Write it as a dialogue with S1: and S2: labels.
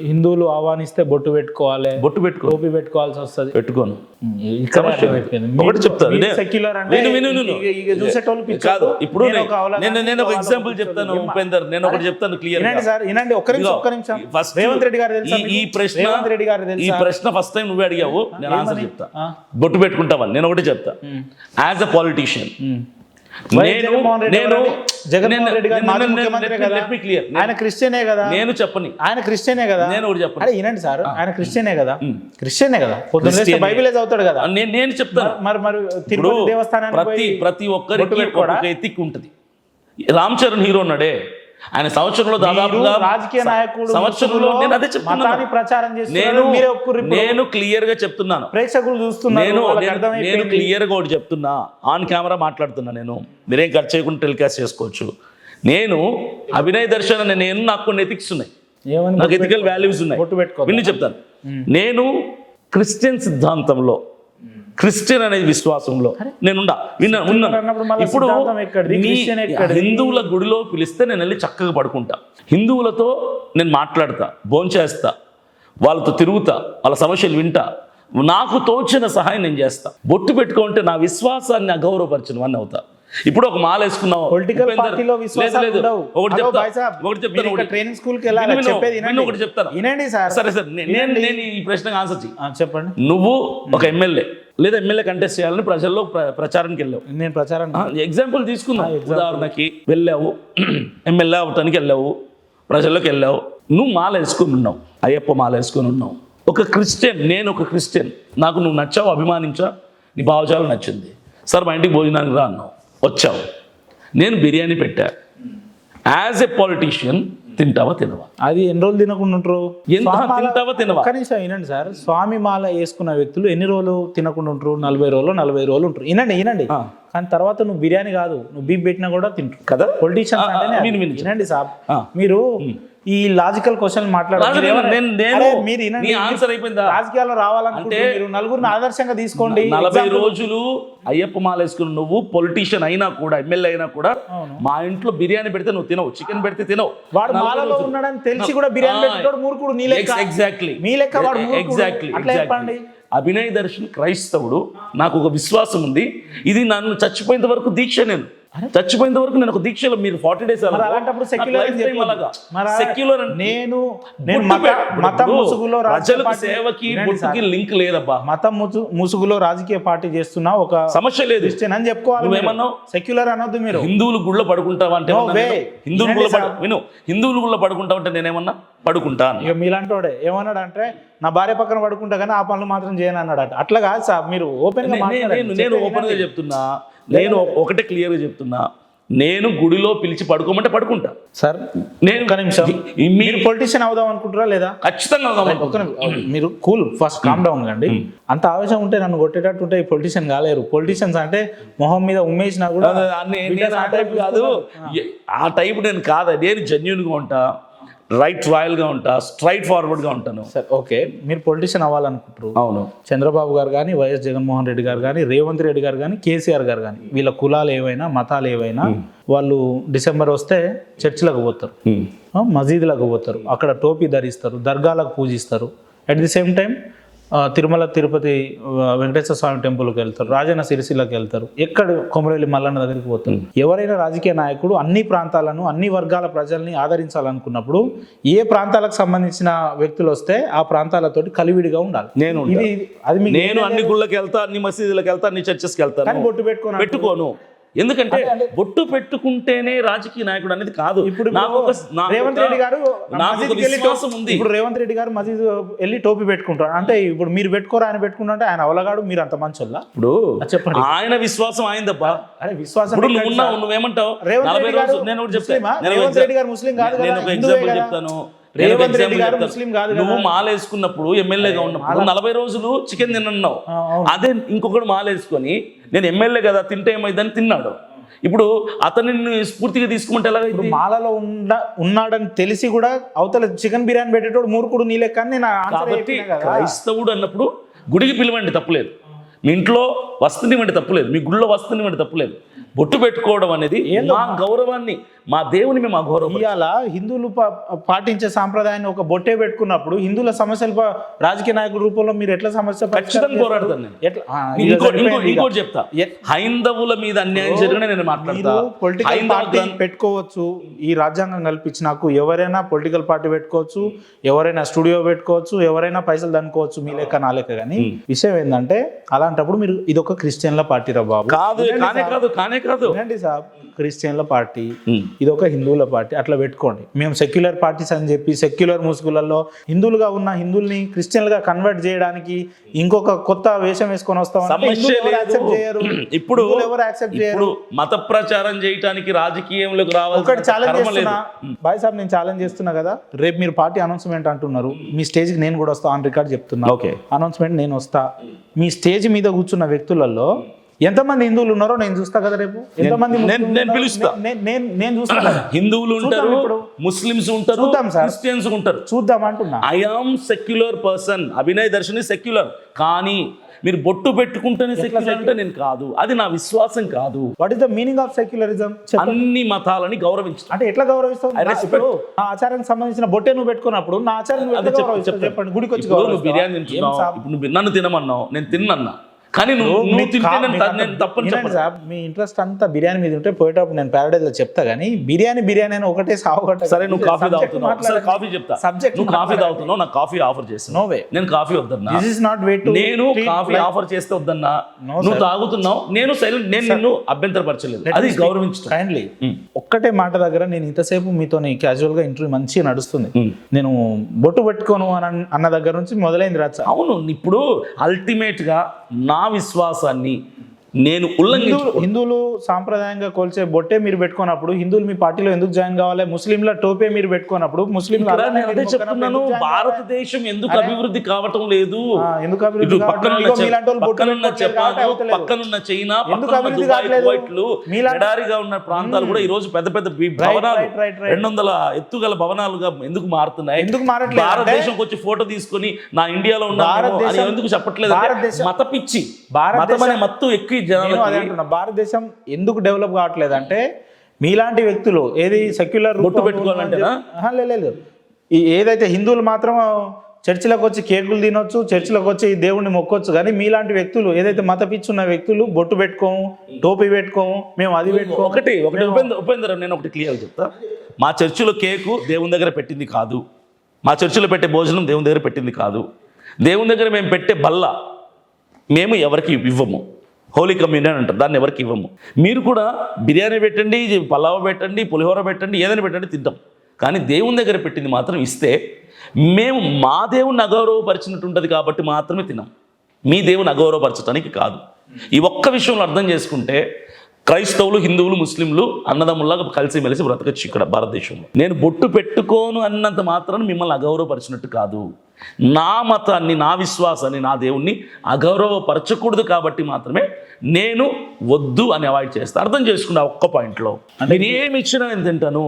S1: హిందువులు ఆహ్వానిస్తే బొట్టు పెట్టుకోవాలి, టోపీ పెట్టుకోవాల్సి వస్తుంది.
S2: పెట్టుకోను. ఒకటి చెప్తాను, కాదు ఇప్పుడు నేను ఒక ఎగ్జాంపుల్ చెప్తాను ఉపేందర్, నేను ఒకటి చెప్తాను క్లియర్.
S1: రేవంత్ రెడ్డి గారు
S2: ఈ ప్రశ్న ఫస్ట్ టైం నువ్వే అడిగావు, నేను ఆన్సర్ చెప్తా. బొట్టు పెట్టుకుంటావని నేను ఒకటి చెప్తా. యాజ్ అ పొలిటీషియన్
S1: ఆయన క్రిస్టియనే కదా,
S2: నేను చెప్పని
S1: ఆయన క్రిస్టియనే కదా,
S2: నేను ఒకటి చెప్పను.
S1: వినండి సార్, ఆయన క్రిస్టియనే కదా, క్రిస్టియనే కదా, పొద్దున్న బైబిల్ చదువుతాడు కదా.
S2: నేను చెప్తాను.
S1: మరి తిరుపతి దేవస్థానానికి
S2: ప్రతి ఒక్కరికి ఒక ఎథిక్ ఉంటుంది. రామ్ చరణ్ హీరో ఉన్నాడే, ఆయన సంవత్సరంలో దాదాపుగా
S1: రాజకీయ నాయకుడు
S2: సంవత్సరంలో నేను అదే చెప్తున్నాను,
S1: ప్రచారం
S2: నేను క్లియర్ గా చెప్తున్నాను,
S1: ప్రేక్షకులు చూస్తున్నారు.
S2: నేను క్లియర్ గా ఒకటి చెప్తున్నా, ఆన్ కెమెరా మాట్లాడుతున్నా, నేను మీరేం ఖర్చు చేయకుండా టెలికాస్ట్ చేసుకోవచ్చు. నేను అభినయ్ దర్శన్ అనే నాకు కొన్ని ఎథిక్స్ ఉన్నాయి, నాకు ఎథికల్ వాల్యూస్ ఉన్నాయి. విని చెప్తాను. నేను క్రిస్టియన్ సిద్ధాంతంలో, క్రిస్టియన్ అనే విశ్వాసంలో నేనున్నా. ఇప్పుడు హిందువుల గుడిలో పిలిస్తే నేను వెళ్ళి చక్కగా పడుకుంటా, హిందువులతో నేను మాట్లాడతా, భోంచేస్తా, వాళ్ళతో తిరుగుతా, వాళ్ళ సమస్యలు వింటా, నాకు తోచిన సహాయం నేను చేస్తా. బొట్టు పెట్టుకుంటే నా విశ్వాసాన్ని అగౌరవపరిచిన వాడిని అవుతా. ఇప్పుడు ఒక మాల వేసుకున్నావు, ఒకటి చెప్తాను, సరే సార్ నేను ఈ ప్రశ్నకు ఆన్సర్
S1: చెప్పండి.
S2: నువ్వు ఒక ఎమ్మెల్యే లేదా ఎమ్మెల్యే కంటెస్ట్ చేయాలని ప్రజల్లో ప్రచారానికి వెళ్ళావు.
S1: నేను ప్రచారం
S2: ఎగ్జాంపుల్ తీసుకున్నావు, ఉదాహరణకి వెళ్ళావు, ఎమ్మెల్యే అవటానికి వెళ్ళావు, ప్రజల్లోకి వెళ్ళావు, నువ్వు మాల వేసుకుని ఉన్నావు, అయ్యప్ప మాల వేసుకుని ఉన్నావు. ఒక క్రిస్టియన్, నేను ఒక క్రిస్టియన్, నాకు నువ్వు నచ్చావు, అభిమానించా, నీ భావజాలం నచ్చింది, సార్ మా ఇంటికి భోజనానికి రా అన్నావు, వచ్చావు, నేను బిర్యానీ పెట్టా. యాజ్ ఎ పొలిటీషియన్ తింటావా తినవా?
S1: అది ఎన్ని రోజులు తినకుండా ఉంటారు?
S2: తింటావా తినవా?
S1: కనీసం వినండి సార్, స్వామి మాల వేసుకున్న వ్యక్తులు ఎన్ని రోజులు తినకుండా ఉంటారు? 40 రోజులు ఉంటారు. వినండి. కానీ తర్వాత నువ్వు బిర్యానీ కాదు, నువ్వు బీఫ్ పెట్టినా కూడా తింటారు కదా పొలిటీషియన్స్ అంటే. వినండి సార్, మీరు ఈ లాజికల్ క్వశ్చన్ మాట్లాడారు, రాజకీయాల్లో రావాలంటే నలుగురిని ఆదర్శంగా తీసుకోండి.
S2: 40 రోజులు అయ్యప్ప మాల వేసుకుని నువ్వు పొలిటీషియన్ అయినా కూడా, ఎమ్మెల్యే అయినా కూడా, మా ఇంట్లో బిర్యానీ పెడితే నువ్వు తినవు, చికెన్ పెడితే తినవు.
S1: వాడు మాలలో ఉన్నాడని తెలిసి కూడా బిర్యానీ పెట్టాడు, మూర్ఖుడు. నీ లెక్క,
S2: ఎగ్జాక్ట్లీ
S1: మీ లెక్క వాడు ఎగ్జాక్ట్లీ.
S2: అభినయ్ దర్శన్ క్రైస్తవుడు, నాకు ఒక విశ్వాసం ఉంది, ఇది నన్ను చచ్చిపోయేంత వరకు దీక్ష, నేను చచ్చిపోయేంత వరకు నేను ఒక దీక్షలో, మీరు 40 days
S1: అలాంటప్పుడు
S2: సెక్యులర్
S1: నేను మతం ముసుగులో
S2: సేవకి బొట్టుకి లింక్ లేదబ్బా.
S1: మతం ముసుగులో రాజకీయ పార్టీ చేస్తున్నా ఒక
S2: సమస్య లేదు
S1: అని చెప్పుకోవాలి. ఏమన్నావు సెక్యులర్ అనొద్దు. మీరు
S2: హిందువులు గుళ్ళో పడుకుంటావా అంటే, హిందువులు గుళ్ళో పడుకుంటావు అంటే నేనేమన్నా పడుకుంటాను.
S1: ఇక మీలాంటోడే ఏమన్నాడు అంటే, నా భార్య పక్కన పడుకుంటా కానీ ఆ పనులు మాత్రం చేయను అన్నాడు. అట్లా కాదు సార్, మీరు ఓపెన్ గా
S2: నేను ఓపెన్ గా చెప్తున్నా, నేను ఒకటే క్లియర్ గా చెప్తున్నా, నేను గుడిలో పిలిచి పడుకోమంటే పడుకుంటా
S1: సార్. నేను మీరు పొలిటీషియన్ అవుదాం అనుకుంటారా లేదా?
S2: ఖచ్చితంగా
S1: మీరు కూల్, ఫస్ట్ కామ్ డౌన్ కండి. అంత ఆవేశం ఉంటే నన్ను కొట్టేటట్టు ఉంటే పొలిటీషియన్ కాలేరు. పొలిటీషియన్స్ అంటే మొహం మీద ఉమ్మేసినా కూడా
S2: ఆ టైప్ కాదు, ఆ టైప్ నేను కాదు. నేను జెన్యూన్ గా ఉంటా, రాయల్గా ఉంటా, స్ట్రైట్ ఫార్వర్డ్గా ఉంటాను.
S1: సార్ ఓకే, మీరు పొలిటీషియన్ అవ్వాలనుకుంటారు.
S2: అవును.
S1: చంద్రబాబు గారు కానీ, వైఎస్ జగన్మోహన్ రెడ్డి గారు కానీ, రేవంత్ రెడ్డి గారు కానీ, కేసీఆర్ గారు కానీ, వీళ్ళ కులాలు ఏవైనా, మతాలు ఏవైనా, వాళ్ళు డిసెంబర్ వస్తే చర్చిలకు పోతారు, మసీదులకు పోతారు, అక్కడ టోపీ ధరిస్తారు, దర్గాలకు పూజిస్తారు. At the same time Tirumala Tirupati Venkateswara Swamy టెంపుల్కి వెళ్తారు, రాజన్న సిరిసిల్లకి వెళ్తారు, ఎక్కడ కొమరవెల్లి మల్లన్న దగ్గరికి పోతారు. ఎవరైనా రాజకీయ నాయకుడు అన్ని ప్రాంతాలను, అన్ని వర్గాల ప్రజల్ని ఆదరించాలనుకున్నప్పుడు ఏ ప్రాంతాలకు సంబంధించిన వ్యక్తులు వస్తే ఆ ప్రాంతాలతోటి కలివిడిగా ఉండాలి.
S2: నేను అన్ని గుళ్ళకి వెళ్తా, అన్ని మసీదులకు వెళ్తా, అన్ని చర్చెస్కి వెళ్తాను,
S1: బొట్టు
S2: పెట్టుకోను. ఎందుకంటే బొట్టు పెట్టుకుంటేనే రాజకీయ నాయకుడు అనేది కాదు.
S1: ఇప్పుడు రేవంత్ రెడ్డి గారు ఇప్పుడు రేవంత్ రెడ్డి గారు మసీదు వెళ్ళి టోపీ పెట్టుకుంటారు అంటే, ఇప్పుడు మీరు పెట్టుకోరు, ఆయన పెట్టుకుంటే ఆయన అవలగాడు, మీరు అంత మంచోళ్ళ?
S2: ఇప్పుడు
S1: చెప్పండి,
S2: ఆయన విశ్వాసం అయిందబ్బా.
S1: అరే విశ్వాసం
S2: నువ్వేమంటావు?
S1: రేవంత్ రెడ్డి గారు ముస్లిం కాదు,
S2: నేను ఒక ఎగ్జాంపుల్ చెప్తాను.
S1: రేవంత్ రెడ్డి గారు ముస్లిం కాదు.
S2: నువ్వు మాల వేసుకున్నప్పుడు, ఎమ్మెల్యేగా ఉన్నప్పుడు 40 రోజులు చికెన్ తిన్నావు. అదే ఇంకొకటి మాల వేసుకొని, నేను ఎమ్మెల్యే కదా తింటే ఏమైందని తిన్నాడు. ఇప్పుడు అతన్ని స్ఫూర్తిగా తీసుకుంటే ఎలాగ?
S1: మాలలో ఉన్నాడని తెలిసి కూడా అవతల చికెన్ బిర్యానీ పెట్టేటోడు మూర్ఖుడు నీలే. కానీ
S2: కాబట్టి క్రైస్తవుడు అన్నప్పుడు గుడికి పిలవండి, తప్పులేదు. మీ ఇంట్లో వస్తునివ్వండి, తప్పులేదు. మీ గుళ్ళో వస్తునివ్వండి, తప్పులేదు. బొట్టు పెట్టుకోవడం అనేది మా గౌరవాన్ని, మా దేవుని మేము అగౌరవ
S1: ఇవాళ హిందువులు పాటించే సాంప్రదాయాన్ని ఒక బొట్టే పెట్టుకున్నప్పుడు హిందువుల సమస్యలు రాజకీయ నాయకుల రూపంలో మీరు ఎట్లా సమస్య
S2: ఖచ్చితంగా పోరాడతాను నేను.
S1: ఎట్లా
S2: ఇంకోటి చెప్తా, హైందవుల మీద అన్యాయం జరిగిన నేను మాట్లాడతా.
S1: పొలిటికల్ పార్టీ పెట్టుకోవచ్చు, ఈ రాజ్యాంగం కల్పించి నాకు ఎవరైనా పొలిటికల్ పార్టీ పెట్టుకోవచ్చు, ఎవరైనా స్టూడియో పెట్టుకోవచ్చు, ఎవరైనా పైసలు దనుకోవచ్చు, మీ లెక్క నా లెక్క. కానీ విషయం ఏంటంటే అలాంటప్పుడు మీరు ఇది ఒక క్రిస్టియన్ల పార్టీ రా బాబు.
S2: కానే కాదు
S1: వినండి సాబ్, క్రిస్టియన్ల పార్టీ, ఇది ఒక హిందువుల పార్టీ, అట్లా పెట్టుకోండి. మేము సెక్యులర్ పార్టీస్ అని చెప్పి సెక్యులర్ ముసుగులలో హిందువులుగా ఉన్న హిందువుల్ని క్రిస్టియన్లుగా కన్వర్ట్ చేయడానికి ఇంకొక కొత్త వేషం వేసుకొని వస్తాం.
S2: ఇప్పుడు మత ప్రచారం చేయడానికి రాజకీయంలోకి రావాలి.
S1: ఒకటి ఛాలెంజ్ చేస్తున్నా బాయ్ సాబ్, నేను ఛాలెంజ్ చేస్తున్నా కదా, రేపు మీరు పార్టీ అనౌన్స్మెంట్ అంటున్నారు, మీ స్టేజ్కి నేను కూడా వస్తా, ఆన్ రికార్డ్ చెప్తున్నా.
S2: ఓకే,
S1: అనౌన్స్మెంట్ నేను వస్తా. మీ స్టేజ్ మీద కూర్చున్న వ్యక్తులలో ఎంతమంది హిందువులు ఉన్నారో నేను చూస్తా కదా రేపు. ఎంతమంది
S2: నేను పిలుస్తా,
S1: నేను చూస్తా.
S2: హిందువులు ఉంటారు, ముస్లిమ్స్ ఉంటారు,
S1: చూద్దాం సార్,
S2: క్రిస్టియన్స్ ఉంటారు,
S1: చూద్దాం అంటున్నా.
S2: I am secular person. Abhinay Darshan secular, కానీ మీరు బొట్టు పెట్టుకుంటేనే సెక్యులర్ అంటే నేను కాదు, అది నా విశ్వాసం కాదు.
S1: What is the meaning of secularism?
S2: అన్ని మతాలని గౌరవించు.
S1: అంటే ఎట్లా గౌరవిస్తావు? నా ఆచారానికి సంబంధించిన బొట్టే నువ్వు పెట్టుకున్నప్పుడు నా ఆచారం చెప్పండి. గుడికి వచ్చి
S2: నువ్వు బిర్యానీ తింటున్నావు, ఇప్పుడు నువ్వు నన్ను తినమన్నావు, నేను తిన్నా, కానీ నువ్వు తింటే నేను తప్పని చెప్పను
S1: సార్. మీ ఇంట్రెస్ట్ అంతా బిర్యానీ మీద ఉంటే పోయేటప్పుడు నేను ప్యారడైజ్ లో చెప్తా, కానీ బిర్యానీ అని ఒకటే సావగొట్ట.
S2: సరే, నువ్వు కాఫీ తాగుతున్నావు, సరే కాఫీ చెప్తా.
S1: సబ్జెక్ట్,
S2: నువ్వు కాఫీ తాగుతున్నావు, నాకు కాఫీ ఆఫర్ చేస్తాను.
S1: నో వే,
S2: నేను కాఫీ వద్దన్నా.
S1: This is not way to.
S2: నేను కాఫీ ఆఫర్ చేస్తే వద్దన్నా, నువ్వు తాగుతున్నావు, నేను సైలెంట్, నేను నిన్ను అభ్యంతరపరచలేదు, అది గౌరవించు
S1: కైండ్లీ. ఒక్కటే మాట దగ్గర నేను ఇంతసేపు మీతో క్యాజువల్ గా ఇంటర్వ్యూ మంచిగా నడుస్తుంది, నేను బొట్టు పెట్టుకోను అన్న దగ్గర నుంచి మొదలైంది రచ్చ.
S2: అవును, ఇప్పుడు అల్టిమేట్ గా నా విశ్వాసాన్ని నేను
S1: హిందువులు సాంప్రదాయంగా కొలిచే బొట్టే మీరు పెట్టుకున్నప్పుడు హిందువులు మీ పార్టీలో ఎందుకు జాయిన్ కావాలి? ముస్లింల టోపే మీరు పెట్టుకున్నప్పుడు ముస్లింలు
S2: చెప్తున్నాను, భారతదేశం ఎందుకు అభివృద్ధి కావటం లేదు?
S1: ఎందుకు అభివృద్ధి
S2: పక్కనున్న చైనా, ఎడారిగా ఉన్న ప్రాంతాలు కూడా ఈ రోజు పెద్ద పెద్ద భవనాలు 200 ఎత్తుగల భవనాలుగా ఎందుకు మారుతున్నాయి?
S1: ఎందుకు మారట్లేదు?
S2: భారతదేశంకి వచ్చి ఫోటో తీసుకుని నా ఇండియాలో ఉన్న ఎందుకు చెప్పట్లేదు? మత పిచ్చి, మతం అనే మత్తు ఎక్కువ.
S1: భారతదేశం ఎందుకు డెవలప్ కావట్లేదు అంటే మీలాంటి వ్యక్తులు ఏది సెక్యులర్
S2: బొట్టు పెట్టుకోవాలంటే
S1: లేదు, ఏదైతే హిందువులు మాత్రం చర్చిలకు వచ్చి కేకులు తినొచ్చు, చర్చిలకు వచ్చి దేవుణ్ణి మొక్కొచ్చు, కానీ మీలాంటి వ్యక్తులు ఏదైతే మత పిచ్చున్న వ్యక్తులు బొట్టు పెట్టుకోము, టోపీ పెట్టుకోము, మేము అది పెట్టుకోము.
S2: ఒకటి ఉపేంద్ర, నేను ఒకటి క్లియర్ చెప్తా. మా చర్చిలో కేకు దేవుని దగ్గర పెట్టింది కాదు, మా చర్చిలో పెట్టే భోజనం దేవుని దగ్గర పెట్టింది కాదు, దేవుని దగ్గర మేము పెట్టే బల్ల మేము ఎవరికి ఇవ్వము. హోలీ కమ్యూనియన్ అంటారు, దాన్ని ఎవరికి ఇవ్వము. మీరు కూడా బిర్యానీ పెట్టండి, పలావ్ పెట్టండి, పులిహోర పెట్టండి, ఏదైనా పెట్టండి, తింటాం. కానీ దేవుని దగ్గర పెట్టింది మాత్రం ఇస్తే మేము మా దేవుని అగౌరవపరిచినట్టు ఉంటుంది కాబట్టి మాత్రమే తినాం, మీ దేవుని అగౌరవపరచడానికి కాదు. ఈ ఒక్క విషయంలో అర్థం చేసుకుంటే క్రైస్తవులు, హిందువులు, ముస్లింలు అన్నదమ్ముల్లాగా కలిసిమెలిసి బ్రతకచ్చు ఇక్కడ భారతదేశంలో. నేను బొట్టు పెట్టుకోను అన్నంత మాత్రాన్ని మిమ్మల్ని అగౌరవపరిచినట్టు కాదు. నా మతాన్ని, నా విశ్వాసాన్ని, నా దేవుణ్ణి అగౌరవపరచకూడదు కాబట్టి మాత్రమే నేను వద్దు అని అవాయిడ్ చేస్తాను. అర్థం చేసుకున్నా ఒక్క పాయింట్లో. నేను ఏమి ఇచ్చినా నేను తింటాను.